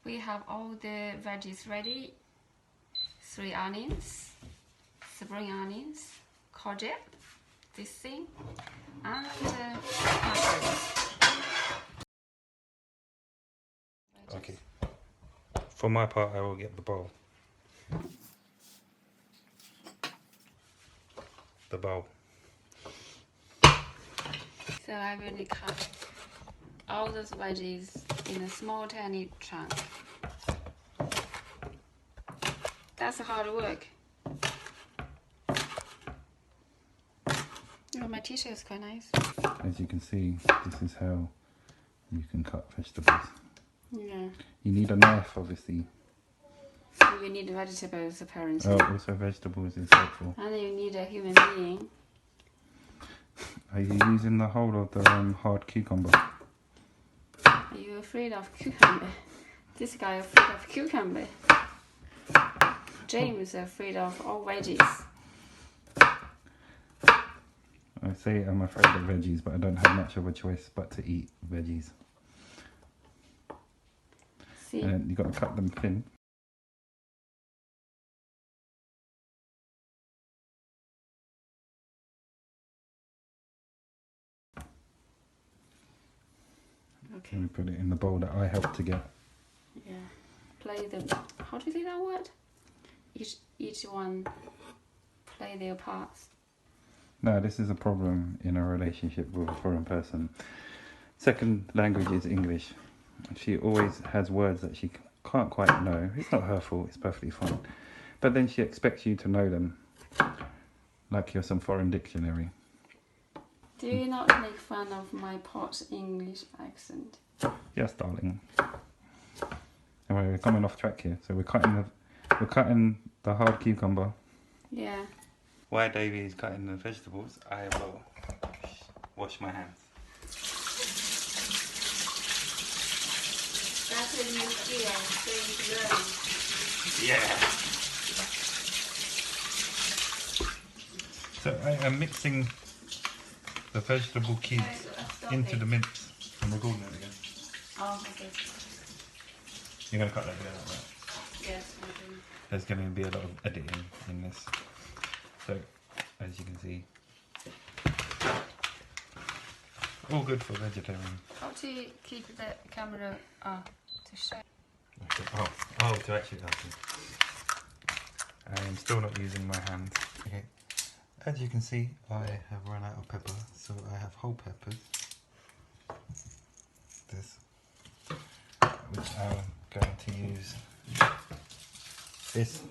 we have all the veggies ready. 3 onions, spring onions, courgette, this thing, and peppers. Okay. For my part, I will get the bowl. The bowl. So I really cut all those veggies in a small tiny chunk. That's hard work. Oh, my t-shirt is quite nice. As you can see, this is how you can cut vegetables. Yeah. You need a knife, obviously. You need vegetables apparently. Oh, also vegetables is helpful. And you need a human being. Are you using the whole of the hard cucumber? Are you afraid of cucumber? This guy afraid of cucumber. James is afraid of all veggies. I say I'm afraid of veggies, but I don't have much of a choice but to eat veggies. See? And you got to cut them thin. Okay. And we put it in the bowl that I helped to get. Yeah. Play them. How do you say that word? Each one play their parts. No, this is a problem in a relationship with a foreign person. Second language is English. She always has words that she can't quite know. It's not her fault, it's perfectly fine. But then she expects you to know them like you're some foreign dictionary. Do you not make fun of my pot English accent? Yes, darling. Anyway, we're coming off track here. So we're cutting the hard cucumber. Yeah. While Davey is cutting the vegetables, I will wash my hands. That's a new skill, thing to learn. Yeah. So I am mixing the vegetable cubes into the mince. I'm recording it again. Oh, okay. You're going to cut that video out, right? Yes, I do. There's going to be a lot of editing in this. So, as you can see, all good for vegetarian. How to keep the camera to show? Okay. Oh, to actually happen. I am still not using my hands. Okay. As you can see, I have run out of pepper, so I have whole peppers. This, which I'm going to use this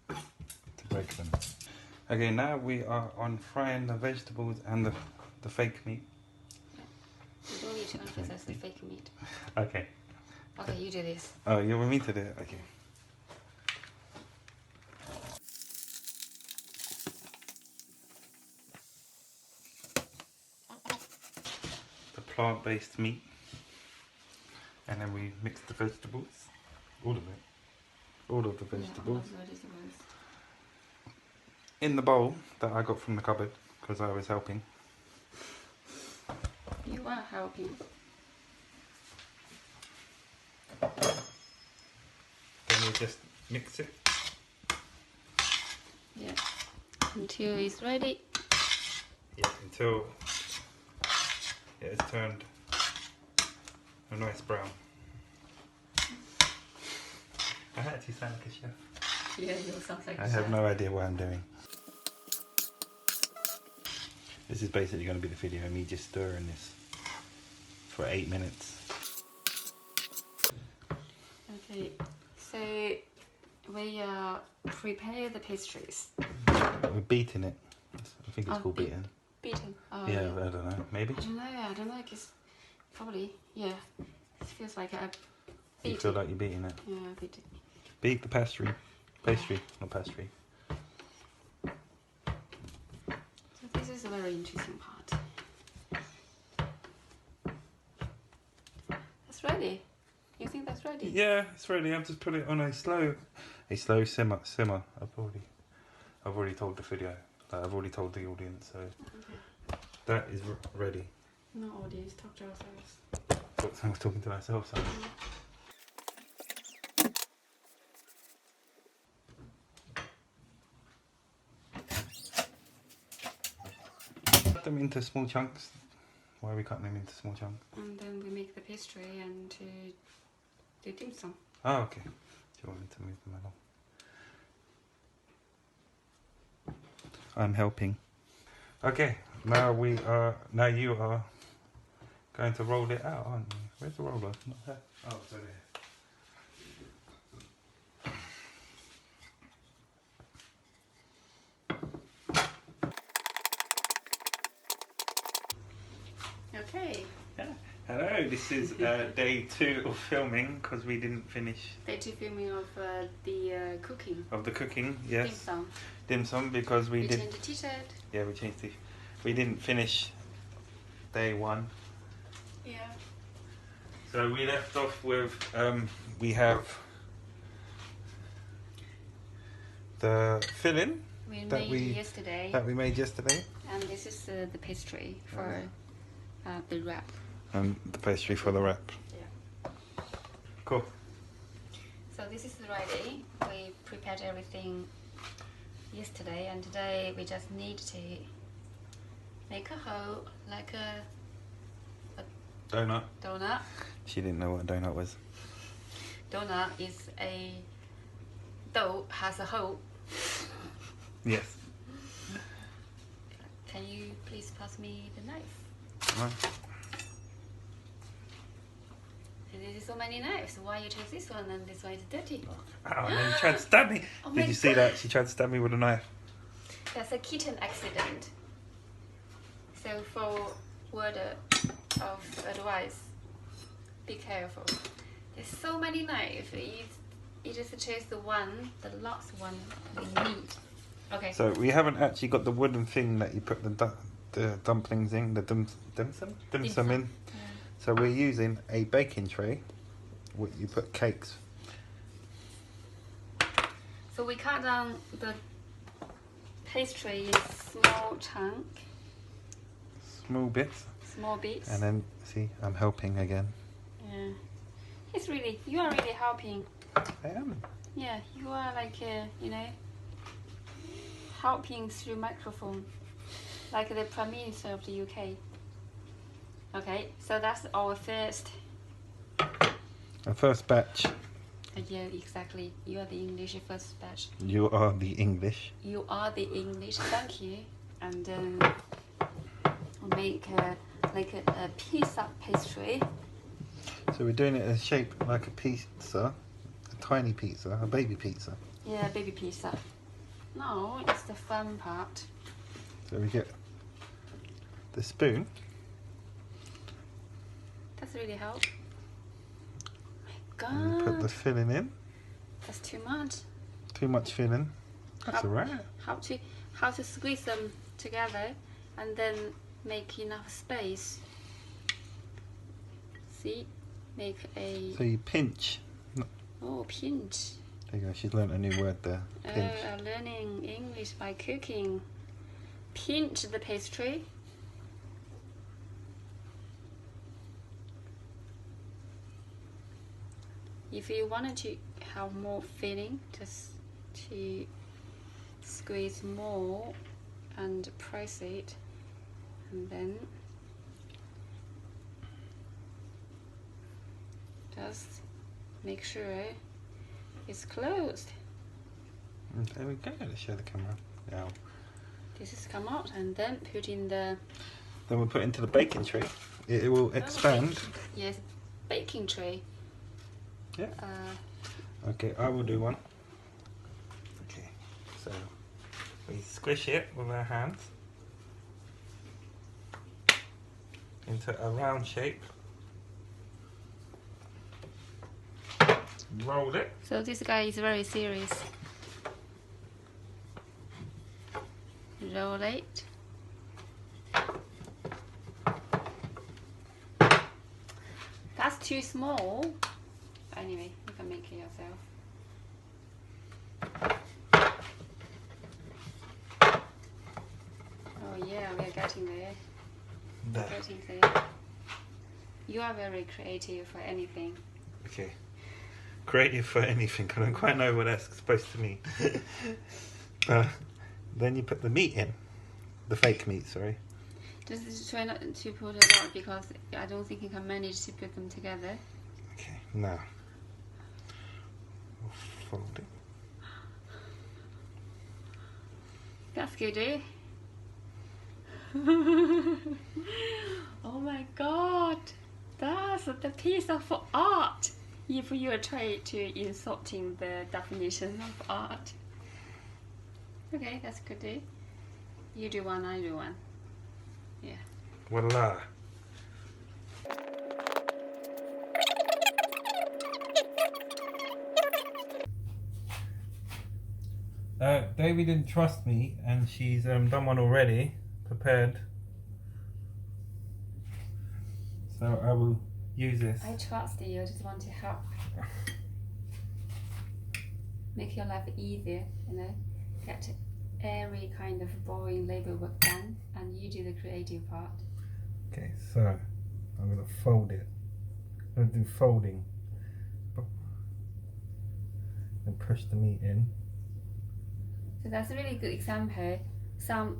to break them. Okay, now we are on frying the vegetables and the fake meat. You don't need to emphasize the fake meat. Okay. Okay, you do this. Oh, you want me to do it? Okay. The plant-based meat. And then we mix the vegetables. All of it. All of the vegetables. Yeah, all of the vegetables. In the bowl that I got from the cupboard because I was helping. You are helping. Then we just mix it. Yeah. Until it's ready. Yeah, until it's turned a nice brown. I actually sound like a chef. Yeah, you sound like I have no idea what I'm doing. This is basically going to be the video of me just stirring this for 8 minutes. Okay, so we prepare the pastries. We're beating it. I think it's called beating. Beaten. Oh, Yeah, I don't know. Maybe? I don't know, because probably, yeah. It feels like a beat. You feel like you're beating it? Yeah, beat it. Beat the pastry. Pastry, not pastry. So this is a very interesting part. That's ready. You think that's ready? Yeah, it's ready. I've just put it on a slow simmer. I've already told the video. I've already told the audience. So Okay. that is ready. No audience, talk to ourselves. I was talking to myself. So. them into small chunks. Why are we cutting them into small chunks? And then we make the pastry and to do dim sum. Oh, okay. Do you want me to move them along? I'm helping. Okay, now you are going to roll it out, aren't you? Where's the roller? Not there. Oh, it's over here. Okay. Yeah. Hello, this is day 2 of filming because we didn't finish Day 2 filming of the cooking. of the cooking. Yes, Dim sum. dim sum because we did. changed the t-shirt. Yeah, we changed it. We didn't finish day 1. Yeah. So we left off with we have the filling We That made we- yesterday. that we made yesterday, And this is the pastry for the wrap. and the pastry for the wrap. Yeah. Cool. So this is ready. We prepared everything yesterday, and today we just need to make a hole like a Donut. donut. She didn't know what a donut was. Donut is a dough has a hole. Yes. Can you please pass me the knife? No. There's so many knives. Why you choose this one and this one is dirty? Oh, and then you tried to stab me. Oh Did my you see God. that? She tried to stab me with a knife. That's a kitten accident. So for word of advice, be careful. There's so many knives. You just choose the last one we need. Okay. So we haven't actually got the wooden thing that you put the dumplings in, the dim sum in. Yeah. So we're using a baking tray, what you put cakes. So we cut down the pastry in small chunk, Small bits, small bits. and then see, I'm helping again. Yeah. You are really helping. I am. Yeah, you are like, helping through microphone, like the Prime Minister of the UK. Okay, so that's our first. The first batch. Yeah, exactly. You are the English first batch. You are the English. You are the English. Thank you. And then we'll make a pizza pastry. So we're doing it in a shape like a pizza, a tiny pizza, a baby pizza. Yeah, baby pizza. No, it's the fun part. So we get the spoon. That's really help. My And put the God, filling in. that's too much. Too much filling. That's How- alright. How to squeeze them together and then make enough space. See, make a So you pinch. pinch. There you go. She's learnt a new word there. Pinch. I'm learning English by cooking. Pinch the pastry. If you wanted to have more filling, just to squeeze more and press it, and then just make sure it's closed. And there we go. Let's show the camera. Now. This has come out, and then put in the Then we'll put it into the baking tray. It will expand. yes, baking tray. Yeah. Okay, I will do one. Okay, so we squish it with our hands into a round shape. Roll it. So this guy is very serious. Roll it. That's too small. Anyway, you can make it yourself. Oh yeah, we are getting there. There. Getting there. You are very creative for anything. Okay. Creative for anything. I don't quite know what that's supposed to mean. Then you put the meat in. The fake meat, sorry. Just try not to put a lot because I don't think you can manage to put them together. Okay, now we'll fold it. That's good, eh? Oh my god, that's the piece of art. If you try to insulting the definition of art. Okay, that's good, eh? You do one, I do one. Yeah. Voila. Davy didn't trust me, and she's done one already, prepared. So I will use this. I trust you, I just want to help. Make your life easier, you know? Get every kind of boring labor work done, and you do the creative part. Okay, so I'm going to fold it. I'm going to do folding. And push the meat in. So that's a really good example. For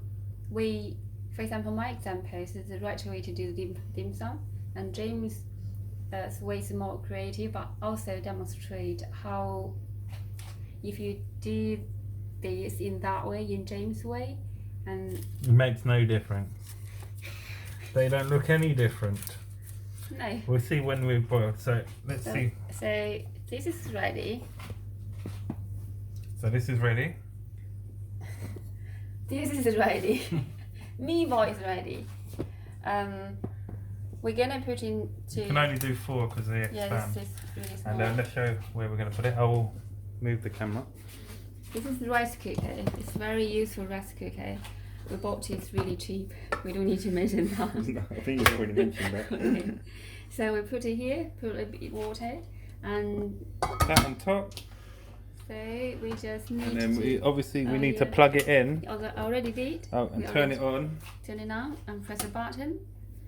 example, my example is the right way to do the dim sum, and James' way is more creative, but also demonstrate how if you do this in that way, in James' way, and it makes no difference. They don't look any different. no. We'll see when we boil. So let's see. So this is ready. So this is ready. This is ready. Meatball is ready. We're gonna put into. You can only do 4 because they expand. Yeah, this is really small. And let's show where we're going to put it. I will move the camera. This is rice cooker. It's very useful rice cooker. We bought it really cheap. We don't need to mention that. No, I think you've already mentioned that. Okay. So we put it here, put a bit water, and That on top. so we just need And then to. we need to plug it in. Already did. Oh, and turn it on. Turn it on and press a button.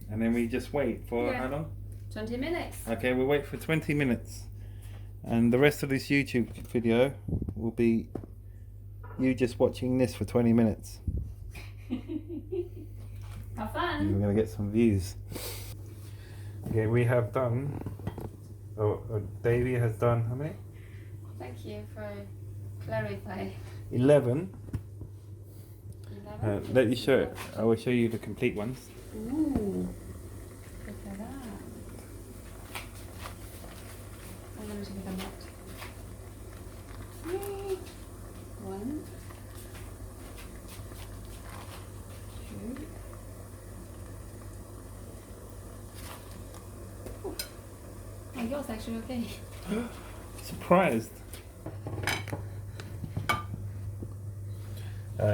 And then we just wait for how long? 20 minutes. Okay, we'll wait for 20 minutes. And the rest of this YouTube video will be you just watching this for 20 minutes. Have And fun. we're going to get some views. Okay, we have done. Davy has done how many? Thank you for clarifying. 11. 11. Let you show it. I will show you the complete ones. Ooh, look at that. I'm going to give them out. Yay. 1, 2. Oh, my girl's actually okay. Surprised.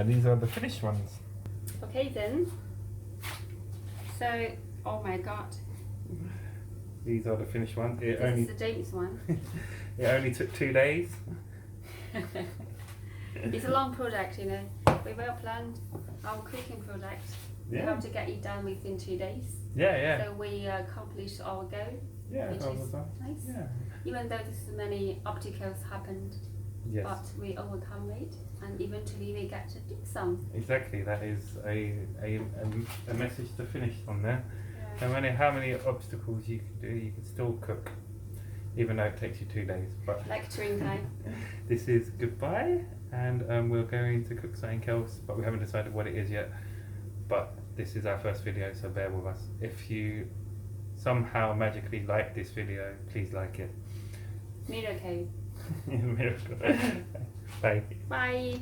These are the finished ones. Okay then. So, oh my god. These are the finished ones. This is the James one. It only took 2 days. It's a long project, you know. We well planned our cooking project. We Yeah. have to get it done within 2 days. Yeah. So we accomplished our goal, Yeah, which that is was done. nice. Yeah. Even though there's many obstacles happened, Yes. but we overcome it, and eventually we get to do some. Exactly. That is a message to finish on there. Yeah. No matter how many obstacles you can do, you can still cook, even though it takes you 2 days. But Lecturing time. this is goodbye, and we're going to cook something else, but we haven't decided what it is yet. But this is our first video, so bear with us. If you somehow magically like this video, please like it. Miracle. Miracle. Bye. Bye.